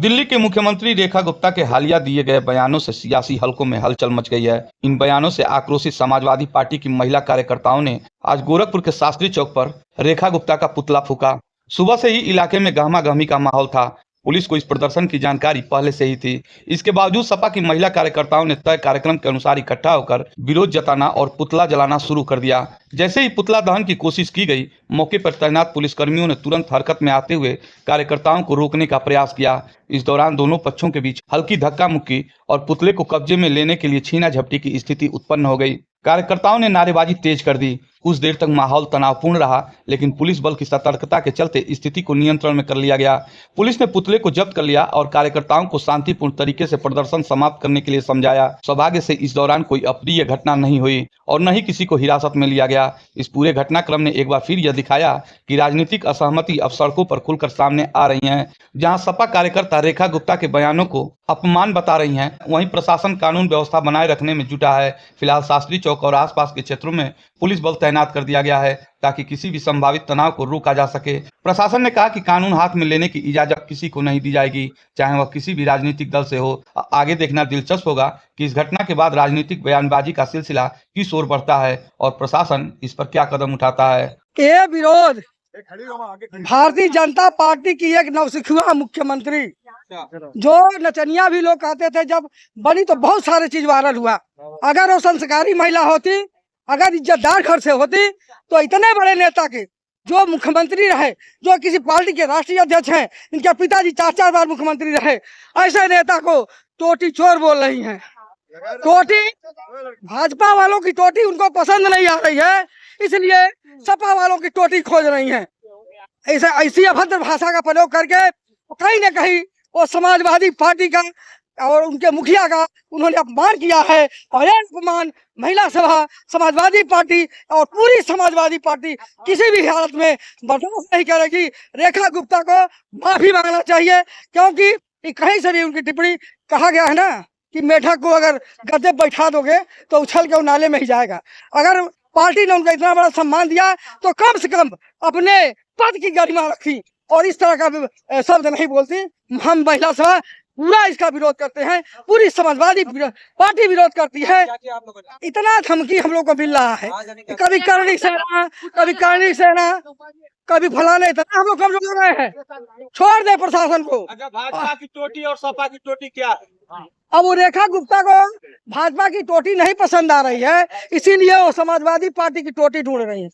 दिल्ली के मुख्यमंत्री रेखा गुप्ता के हालिया दिए गए बयानों से सियासी हलकों में हलचल मच गई है। इन बयानों से आक्रोशित समाजवादी पार्टी की महिला कार्यकर्ताओं ने आज गोरखपुर के शास्त्री चौक पर रेखा गुप्ता का पुतला फूका। सुबह से ही इलाके में गहमा गहमी का माहौल था। पुलिस को इस प्रदर्शन की जानकारी पहले से ही थी। इसके बावजूद सपा की महिला कार्यकर्ताओं ने तय कार्यक्रम के अनुसार इकट्ठा होकर विरोध जताना और पुतला जलाना शुरू कर दिया। जैसे ही पुतला दहन की कोशिश की गई, मौके पर तैनात पुलिसकर्मियों ने तुरंत हरकत में आते हुए कार्यकर्ताओं को रोकने का प्रयास किया। इस दौरान दोनों पक्षों के बीच हल्की धक्का मुक्की और पुतले को कब्जे में लेने के लिए छीना झपटी की स्थिति उत्पन्न हो गई। कार्यकर्ताओं ने नारेबाजी तेज कर दी। कुछ देर तक माहौल तनावपूर्ण रहा, लेकिन पुलिस बल की सतर्कता के चलते स्थिति को नियंत्रण में कर लिया गया। पुलिस ने पुतले को जब्त कर लिया और कार्यकर्ताओं को शांतिपूर्ण तरीके से प्रदर्शन समाप्त करने के लिए समझाया। सौभाग्य से इस दौरान कोई अप्रिय घटना नहीं हुई और न ही किसी को हिरासत में लिया गया। इस पूरे घटनाक्रम ने एक बार फिर यह दिखाया कि राजनीतिक असहमति अब सड़कों पर खुलकर सामने आ रही है। जहां सपा कार्यकर्ता रेखा गुप्ता के बयानों को अपमान बता रही हैं, वहीं प्रशासन कानून व्यवस्था बनाए रखने में जुटा है। फिलहाल शास्त्री चौक और आसपास के क्षेत्रों में पुलिस बल तैनात कर दिया गया है ताकि किसी भी संभावित तनाव को रोका जा सके। प्रशासन ने कहा कि कानून हाथ में लेने की इजाजत किसी को नहीं दी जाएगी, चाहे वह किसी भी राजनीतिक दल से हो। आगे देखना दिलचस्प होगा कि इस घटना के बाद राजनीतिक बयानबाजी का सिलसिला किस ओर बढ़ता है और प्रशासन इस पर क्या कदम उठाता है। ये विरोध भारतीय जनता पार्टी की एक नवसिखुआ मुख्यमंत्री, जो नचनिया भी लोग कहते थे, जब बनी तो बहुत सारे चीज वायरल हुआ। अगर वो संस्कारी महिला होती, अगर इज्जतदार घर से होती, तो इतने बड़े नेता के जो मुख्यमंत्री रहे, जो किसी पार्टी के राष्ट्रीय अध्यक्ष हैं, इनके पिताजी 4-4 बार मुख्यमंत्री रहे, ऐसे नेता को टोटी चोर बोल रही हैं। टोटी, भाजपा वालों की टोटी उनको पसंद नहीं आ रही है, इसलिए सपा वालों की टोटी खोज रही हैं। ऐसी अभद्र भाषा का प्रयोग करके कहीं न कहीं वो समाजवादी पार्टी का और उनके मुखिया का उन्होंने अपमान किया है। और यह अपमान महिला सभा, समाजवादी पार्टी और पूरी समाजवादी पार्टी किसी भी हालत में बर्दाश्त नहीं करेगी। रेखा गुप्ता को माफी मांगना चाहिए, क्योंकि कहीं से भी उनकी टिप्पणी, कहा गया है ना कि मेढक को अगर गद्दे बैठा दोगे तो उछल के नाले में ही जाएगा। अगर पार्टी ने उनका इतना बड़ा सम्मान दिया तो कम से कम अपने पद की गरिमा रखी और इस तरह का शब्द नहीं बोलती। हम महिला सभा पूरा इसका विरोध करते हैं, पूरी समाजवादी पार्टी विरोध करती है। इतना धमकी हम लोग को मिल रहा है, कभी करणी सेना, कभी करणी सेना, कभी फलाने, इतना हम लोग कमजोर हो गए हैं। छोड़ दे प्रशासन को। भाजपा की टोटी और सपा की टोटी क्या है? अब वो रेखा गुप्ता को भाजपा की टोटी नहीं पसंद आ रही है, इसीलिए वो समाजवादी पार्टी की टोटी ढूंढ रही है।